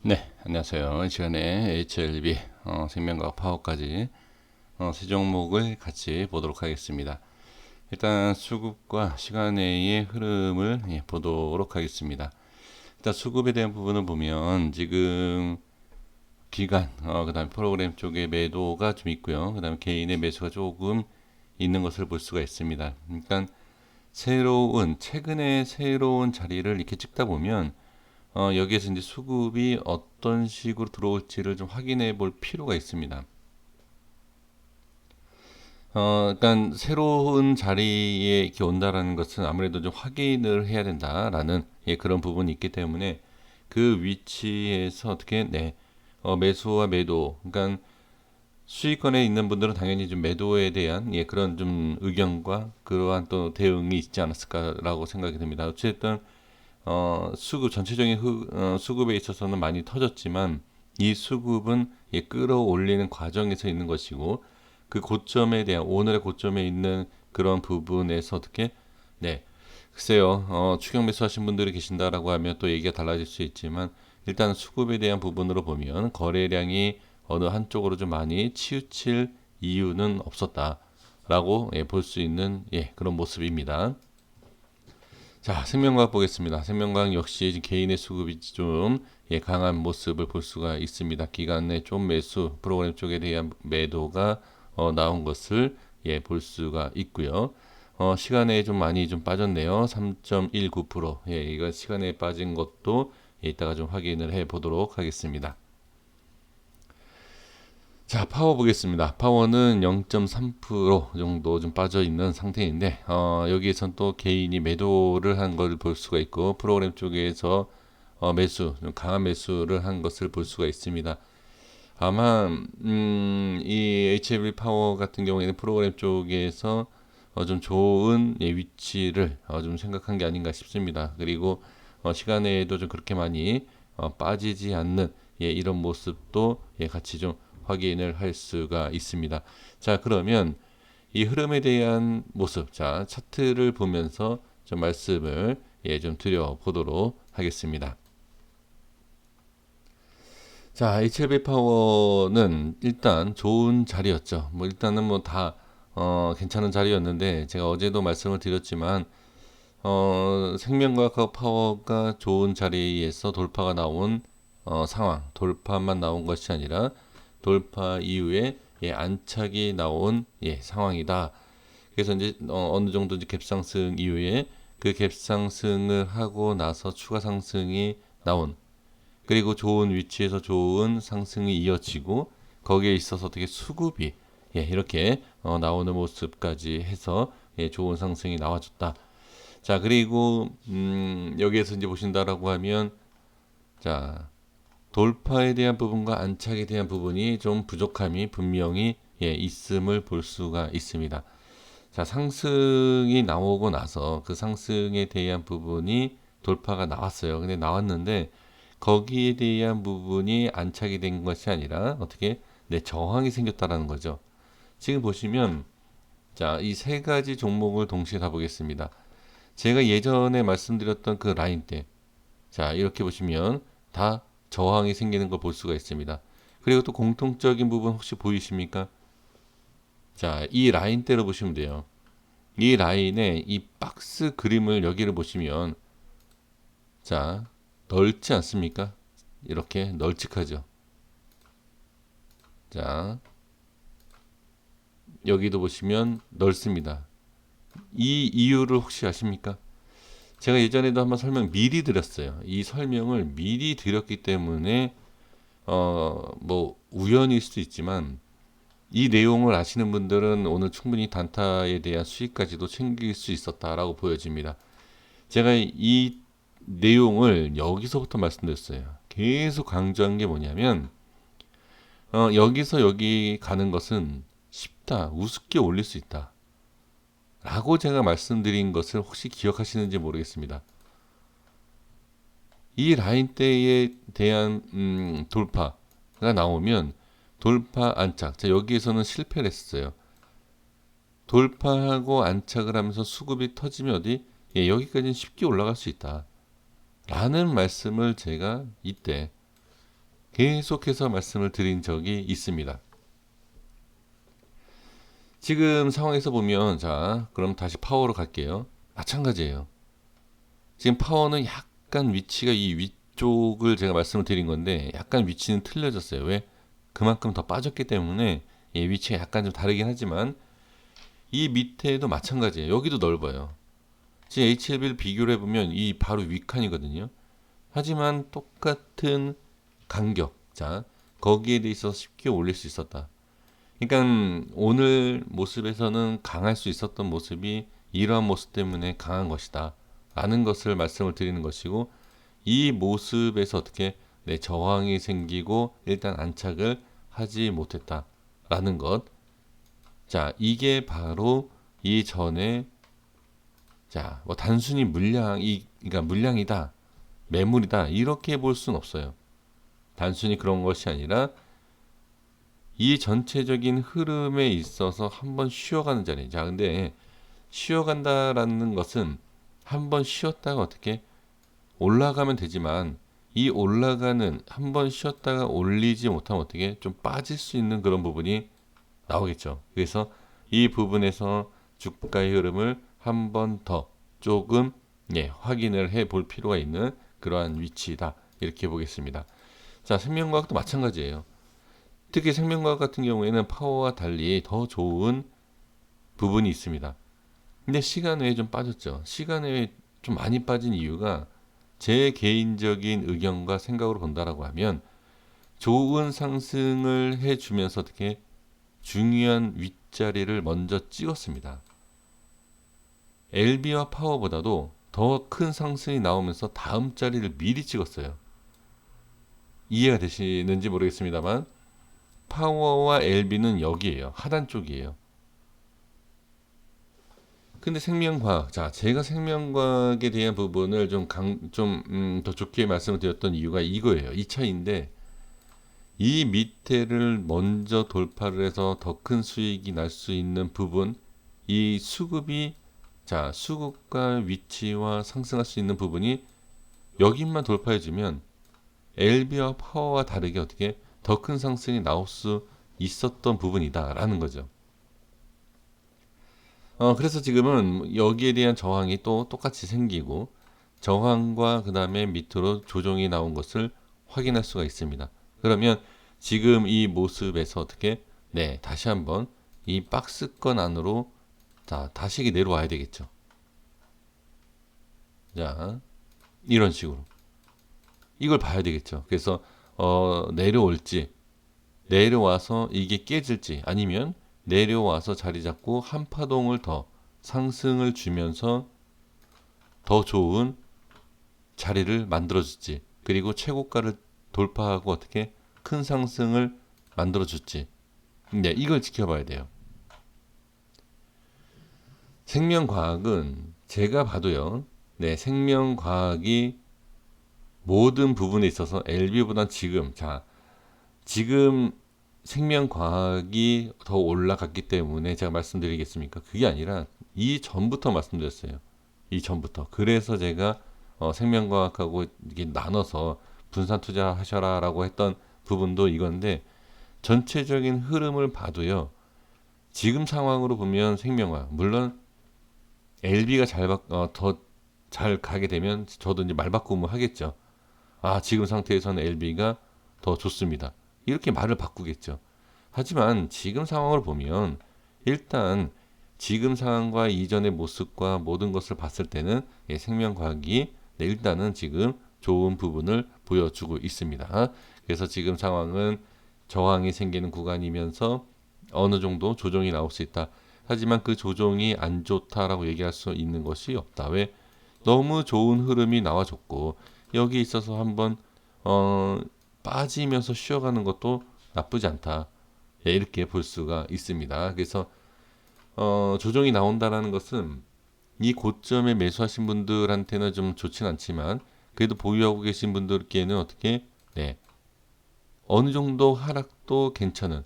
네, 안녕하세요. 이 시간에 HLB 생명과학 파워까지 세 종목을 같이 보도록 하겠습니다. 일단 수급과 시간의 흐름을 보도록 하겠습니다. 일단 수급에 대한 부분을 보면 지금 기간, 그다음에 프로그램 쪽에 매도가 좀 있고요. 그다음에 개인의 매수가 조금 있는 것을 볼 수가 있습니다. 그러니까 최근에 새로운 자리를 이렇게 찍다 보면 여기에서 이제 수급이 어떤 식으로 들어올지를 좀 확인해 볼 필요가 있습니다. 그러니까 새로운 자리에 이렇게 온다라는 것은 아무래도 좀 확인을 해야 된다라는 그런 부분이 있기 때문에 그 위치에서 어떻게 매수와 매도, 그러니까 수익권에 있는 분들은 당연히 좀 매도에 대한 그런 좀 의견과 그러한 또 대응이 있지 않았을까라고 생각이 듭니다. 어쨌든 수급 전체적인 수급에 있어서는 많이 터졌지만 이 수급은 끌어올리는 과정에서 있는 것이고 그 고점에 대한 오늘의 고점에 있는 그런 부분에서 어떻게 글쎄요 추격 매수하신 분들이 계신다라고 하면 또 얘기가 달라질 수 있지만 일단 수급에 대한 부분으로 보면 거래량이 어느 한쪽으로 좀 많이 치우칠 이유는 없었다라고 볼 수 있는 그런 모습입니다. 자, 생명과학 보겠습니다. 생명과학 역시 개인의 수급이 좀 강한 모습을 볼 수가 있습니다. 기간 내 좀 매수 프로그램 쪽에 대한 매도가 나온 것을 볼 수가 있고요. 시간에 좀 많이 좀 빠졌네요. 3.19%. 이거 시간에 빠진 것도 이따가 좀 확인을 해 보도록 하겠습니다. 자, 파워 보겠습니다. 파워는 0.3% 정도 좀 빠져 있는 상태인데, 여기에선 또 개인이 매도를 한 걸 볼 수가 있고, 프로그램 쪽에서 좀 강한 매수를 한 것을 볼 수가 있습니다. 아마, 이 HLB 파워 같은 경우에는 프로그램 쪽에서 좀 좋은 위치를 좀 생각한 게 아닌가 싶습니다. 그리고 시간에도 좀 그렇게 많이 빠지지 않는 이런 모습도 같이 좀 확인을 할 수가 있습니다. 자, 그러면 이 흐름에 대한 모습, 자, 차트를 보면서 좀 말씀을 좀 드려보도록 하겠습니다. 자, HLB 파워는 일단 좋은 자리였죠. 뭐 일단은 뭐 다 괜찮은 자리였는데 제가 어제도 말씀을 드렸지만 생명과학 파워가 좋은 자리에서 돌파가 나온 상황, 돌파만 나온 것이 아니라 돌파 이후에 안착이 나온 상황이다. 그래서 이제 어느 정도 이제 갭상승 이후에 그 갭상승을 하고 나서 추가 상승이 나온 그리고 좋은 위치에서 좋은 상승이 이어지고 거기에 있어서 어떻게 수급이 이렇게 나오는 모습까지 해서 좋은 상승이 나와줬다. 자, 그리고 여기에서 이제 보신다라고 하면 자, 돌파에 대한 부분과 안착에 대한 부분이 좀 부족함이 분명히 있음을 볼 수가 있습니다. 자, 상승이 나오고 나서 그 상승에 대한 부분이 돌파가 나왔어요. 근데 나왔는데 거기에 대한 부분이 안착이 된 것이 아니라 어떻게 저항이 생겼다라는 거죠. 지금 보시면 자, 이 세 가지 종목을 동시에 다 보겠습니다. 제가 예전에 말씀드렸던 그 라인 때, 자, 이렇게 보시면 다 저항이 생기는 걸 볼 수가 있습니다. 그리고 또 공통적인 부분 혹시 보이십니까? 자, 이 라인대로 보시면 돼요. 이 라인에 이 박스 그림을 여기를 보시면 자, 넓지 않습니까? 이렇게 널찍하죠. 자, 여기도 보시면 넓습니다. 이 이유를 혹시 아십니까? 제가 예전에도 한번 설명 미리 드렸어요. 이 설명을 미리 드렸기 때문에 뭐 우연일 수도 있지만 이 내용을 아시는 분들은 오늘 충분히 단타에 대한 수익까지도 챙길 수 있었다라고 보여집니다. 제가 이 내용을 여기서부터 말씀드렸어요. 계속 강조한 게 뭐냐면 여기서 여기 가는 것은 쉽다, 우습게 올릴 수 있다 라고 제가 말씀드린 것을 혹시 기억하시는지 모르겠습니다. 이 라인대에 대한 돌파가 나오면 돌파 안착, 자, 여기에서는 실패를 했어요. 돌파하고 안착을 하면서 수급이 터지면 어디 여기까지는 쉽게 올라갈 수 있다 라는 말씀을 제가 이때 계속해서 말씀을 드린 적이 있습니다. 지금 상황에서 보면 자, 그럼 다시 파워로 갈게요. 마찬가지예요. 지금 파워는 약간 위치가 이 위쪽을 제가 말씀을 드린 건데 약간 위치는 틀려졌어요. 왜? 그만큼 더 빠졌기 때문에 위치가 약간 좀 다르긴 하지만 이 밑에도 마찬가지예요. 여기도 넓어요. 지금 HLB를 비교를 해보면 이 바로 윗칸이거든요. 하지만 똑같은 간격, 자 거기에 대해서 쉽게 올릴 수 있었다. 그러니까 오늘 모습에서는 강할 수 있었던 모습이 이러한 모습 때문에 강한 것이다 라는 것을 말씀을 드리는 것이고, 이 모습에서 어떻게 저항이 생기고 일단 안착을 하지 못했다 라는 것. 자, 이게 바로 이전에 자, 뭐 단순히 그러니까 물량이다, 매물이다 이렇게 볼 수는 없어요. 단순히 그런 것이 아니라 이 전체적인 흐름에 있어서 한번 쉬어가는 자리. 자, 근데 쉬어간다라는 것은 한번 쉬었다가 어떻게 올라가면 되지만, 이 올라가는 한번 쉬었다가 올리지 못하면 어떻게 좀 빠질 수 있는 그런 부분이 나오겠죠. 그래서 이 부분에서 주가의 흐름을 한 번 더 조금 확인을 해 볼 필요가 있는 그러한 위치다 이렇게 보겠습니다. 자, 생명과학도 마찬가지예요. 특히 생명과학 같은 경우에는 파워와 달리 더 좋은 부분이 있습니다. 근데 시간 외에 좀 빠졌죠. 시간 외에 좀 많이 빠진 이유가 제 개인적인 의견과 생각으로 본다라고 하면 좋은 상승을 해주면서 어떻게 중요한 윗자리를 먼저 찍었습니다. LB와 파워보다도 더 큰 상승이 나오면서 다음 자리를 미리 찍었어요. 이해가 되시는지 모르겠습니다만 파워와 LB는 여기에요. 하단 쪽이에요. 근데 생명과학, 자, 제가 생명과학에 대한 부분을 더 좋게 말씀을 드렸던 이유가 이거예요. 이 차이인데, 이 밑에를 먼저 돌파를 해서 더 큰 수익이 날 수 있는 부분, 이 수급이, 자, 수급과 위치와 상승할 수 있는 부분이 여기만 돌파해주면 LB와 파워와 다르게 어떻게 더 큰 상승이 나올 수 있었던 부분이다라는 거죠. 그래서 지금은 여기에 대한 저항이 또 똑같이 생기고, 저항과 그 다음에 밑으로 조정이 나온 것을 확인할 수가 있습니다. 그러면 지금 이 모습에서 어떻게 다시 한번 이 박스권 안으로 다시 내려와야 되겠죠. 자, 이런 식으로 이걸 봐야 되겠죠. 그래서 내려올지, 내려와서 이게 깨질지, 아니면 내려와서 자리 잡고 한 파동을 더 상승을 주면서 더 좋은 자리를 만들어줄지, 그리고 최고가를 돌파하고 어떻게 큰 상승을 만들어줄지, 이걸 지켜봐야 돼요. 생명과학은 제가 봐도요, 생명과학이 모든 부분에 있어서 LB보다 지금 생명과학이 더 올라갔기 때문에 제가 말씀드리겠습니까? 그게 아니라 이 전부터 말씀드렸어요. 이 전부터. 그래서 제가 생명과학하고 이렇게 나눠서 분산 투자하셔라라고 했던 부분도 이건데, 전체적인 흐름을 봐도요, 지금 상황으로 보면 생명과학, 물론 LB가 더 잘 가게 되면 저도 이제 말바꿈을 하겠죠. 지금 상태에서는 LB가 더 좋습니다. 이렇게 말을 바꾸겠죠. 하지만 지금 상황을 보면 일단 지금 상황과 이전의 모습과 모든 것을 봤을 때는 생명과학이 일단은 지금 좋은 부분을 보여주고 있습니다. 그래서 지금 상황은 저항이 생기는 구간이면서 어느 정도 조정이 나올 수 있다. 하지만 그 조정이 안 좋다라고 얘기할 수 있는 것이 없다. 왜? 너무 좋은 흐름이 나와줬고 여기 있어서 한번 빠지면서 쉬어가는 것도 나쁘지 않다. 이렇게 볼 수가 있습니다. 그래서 조정이 나온다라는 것은 이 고점에 매수하신 분들한테는 좀 좋진 않지만 그래도 보유하고 계신 분들께는 어떻게 어느 정도 하락도 괜찮은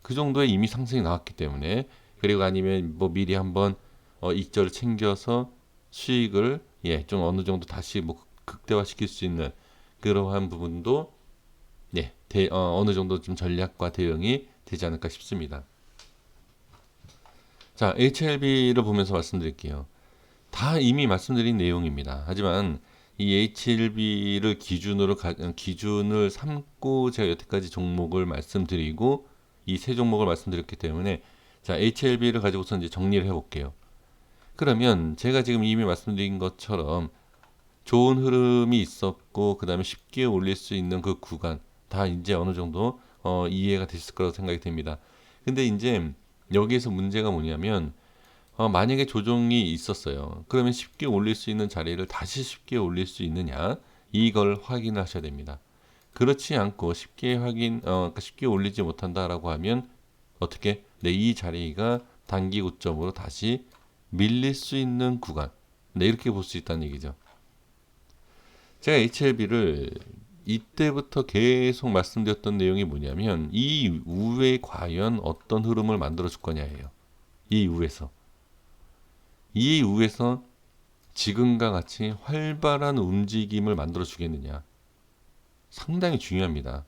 그 정도에 이미 상승이 나왔기 때문에, 그리고 아니면 뭐 미리 한번 익절을 챙겨서 수익을 좀 어느 정도 다시 뭐 극대화시킬 수 있는 그러한 부분도 어느 정도 좀 전략과 대응이 되지 않을까 싶습니다. 자, HLB를 보면서 말씀드릴게요. 다 이미 말씀드린 내용입니다. 하지만 이 HLB를 기준을 삼고 제가 여태까지 종목을 말씀드리고 이 세 종목을 말씀드렸기 때문에 자, HLB를 가지고서 이제 정리를 해볼게요. 그러면 제가 지금 이미 말씀드린 것처럼 좋은 흐름이 있었고 그 다음에 쉽게 올릴 수 있는 그 구간 다 이제 어느 정도 이해가 됐을 거라고 생각이 됩니다. 근데 이제 여기에서 문제가 뭐냐면 만약에 조정이 있었어요. 그러면 쉽게 올릴 수 있는 자리를 다시 쉽게 올릴 수 있느냐 이걸 확인하셔야 됩니다. 그렇지 않고 그러니까 쉽게 올리지 못한다라고 하면 어떻게 이 자리가 단기 고점으로 다시 밀릴 수 있는 구간 이렇게 볼 수 있다는 얘기죠. 제가 HLB를 이때부터 계속 말씀드렸던 내용이 뭐냐면 이 이후에 과연 어떤 흐름을 만들어 줄 거냐예요. 이 이후에서 지금과 같이 활발한 움직임을 만들어 주겠느냐 상당히 중요합니다.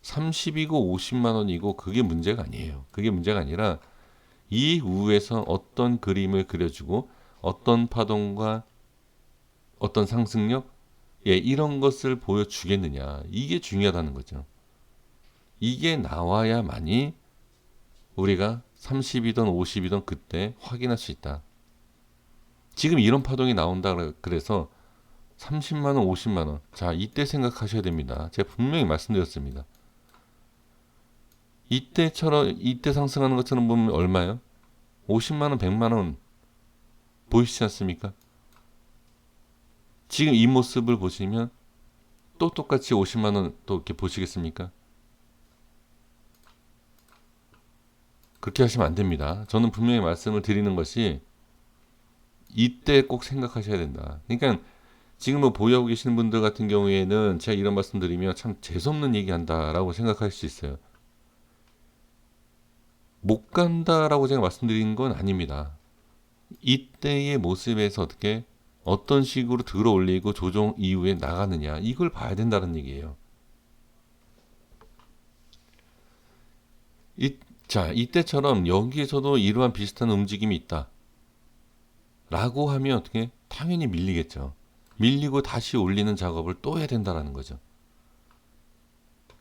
30이고 50만 원이고 그게 문제가 아니에요. 그게 문제가 아니라 이후에서 어떤 그림을 그려주고 어떤 파동과 어떤 상승력 이런 것을 보여주겠느냐 이게 중요하다는 거죠. 이게 나와야만이 우리가 30이든 50이든 그때 확인할 수 있다. 지금 이런 파동이 나온다 그래서 30만 원, 50만 원. 자, 이때 생각하셔야 됩니다. 제가 분명히 말씀드렸습니다. 이때 상승하는 것처럼 보면 얼마요? 50만 원, 100만 원 보이시지 않습니까? 지금 이 모습을 보시면 또 똑같이 50만 원 또 이렇게 보시겠습니까? 그렇게 하시면 안 됩니다. 저는 분명히 말씀을 드리는 것이 이때 꼭 생각하셔야 된다. 그러니까 지금 뭐 보유하고 계시는 분들 같은 경우에는 제가 이런 말씀 드리면 참 재수없는 얘기 한다라고 생각할 수 있어요. 못 간다라고 제가 말씀드린 건 아닙니다. 이때의 모습에서 어떤 식으로 들어 올리고 조정 이후에 나가느냐 이걸 봐야 된다는 얘기예요. 자, 이때처럼 여기에서도 이러한 비슷한 움직임이 있다 라고 하면 당연히 밀리겠죠. 밀리고 다시 올리는 작업을 또 해야 된다는 거죠.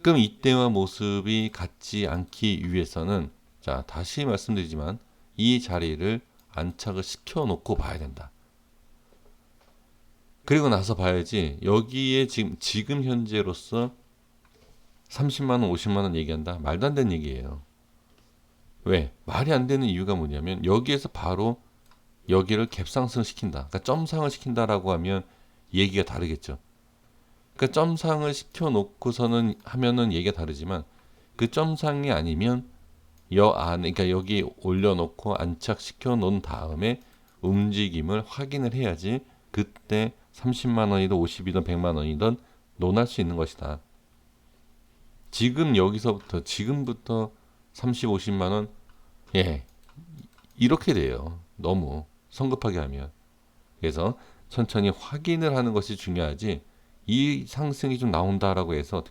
그럼 이때와 모습이 같지 않기 위해서는 자, 다시 말씀드리지만 이 자리를 안착을 시켜 놓고 봐야 된다. 그리고 나서 봐야지 여기에 지금 현재로서 30만 원, 50만 원 얘기한다. 말도 안 되는 얘기예요. 왜? 말이 안 되는 이유가 뭐냐면 여기에서 바로 여기를 갭상승 시킨다. 그러니까 점상을 시킨다라고 하면 얘기가 다르겠죠. 그러니까 점상을 시켜 놓고서는 하면은 얘기가 다르지만 그 점상이 아니면 그러니까 여기 올려놓고 안착시켜 놓은 다음에 움직임을 확인을 해야지 그때 30만 원이든 50이든 100만 원이든 논할 수 있는 것이다. 지금부터 30, 50만 원 이렇게 돼요. 너무 성급하게 하면. 그래서 천천히 확인을 하는 것이 중요하지 이 상승이 좀 나온다라고 해서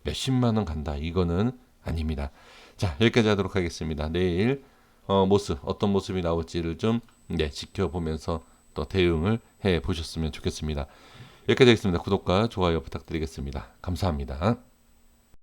몇십만 원 간다 이거는 아닙니다. 자, 여기까지 하도록 하겠습니다. 내일 어떤 모습이 나올지를 좀 지켜보면서 또 대응을 해 보셨으면 좋겠습니다. 여기까지 하겠습니다. 구독과 좋아요 부탁드리겠습니다. 감사합니다.